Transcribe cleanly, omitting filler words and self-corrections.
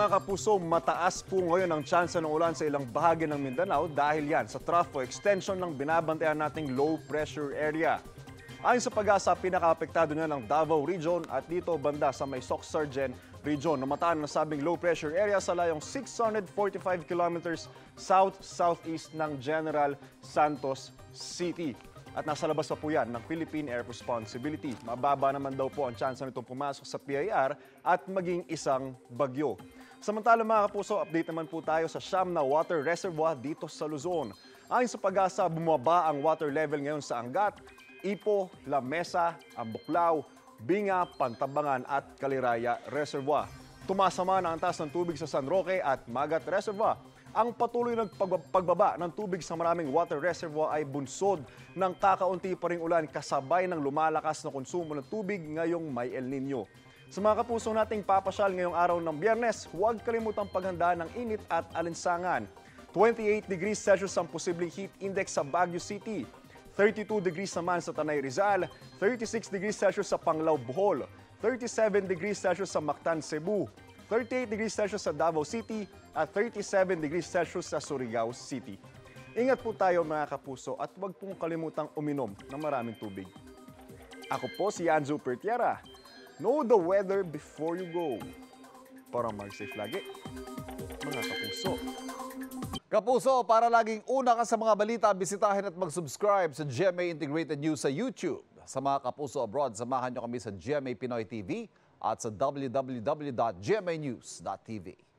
mga kapuso, mataas po ngayon ang tsansa ng ulan sa ilang bahagi ng Mindanao dahil yan sa trough o extension ng binabantayan nating low pressure area. Ayon sa pag-asa, pinaka-apektado na ng Davao Region at dito banda sa may Soc-Sargen Region. Namataan na sabing low pressure area sa layong 645 kilometers south-southeast ng General Santos City. At nasa labas pa po yan ng Philippine Air Responsibility. Mababa naman daw po ang tsansa nitong pumasok sa PIR at maging isang bagyo. Samantala mga kapuso, update naman po tayo sa siyam na water reservoir dito sa Luzon. Ayon sa pag-asa, bumaba ang water level ngayon sa Angat, Ipo, La Mesa, Ambuklao, Binga, Pantabangan at Caliraya Reservoir. Tumasama na ang taas ng tubig sa San Roque at Magat Reservoir. Ang patuloy ng pagbaba ng tubig sa maraming water reservoir ay bunsod ng kakaunti pa ring ulan kasabay ng lumalakas na konsumo ng tubig ngayong may El Nino. Sa mga kapuso nating papasyal ngayong araw ng Biyernes, huwag kalimutang paghanda ng init at alinsangan. 28 degrees Celsius ang posibleng heat index sa Baguio City, 32 degrees naman sa Tanay Rizal, 36 degrees Celsius sa Panglao Bohol, 37 degrees Celsius sa Mactan, Cebu, 38 degrees Celsius sa Davao City at 37 degrees Celsius sa Surigao City. Ingat po tayo mga kapuso at huwag pong kalimutang uminom ng maraming tubig. Ako po si Anjo Pertiera. Know the weather before you go. Para mag-safe lagi, mga kapuso. Kapuso, para laging una ka sa mga balita, bisitahin at mag-subscribe sa GMA Integrated News sa YouTube. Sa mga kapuso abroad, samahan nyo kami sa GMA Pinoy TV at sa www.gmanews.tv.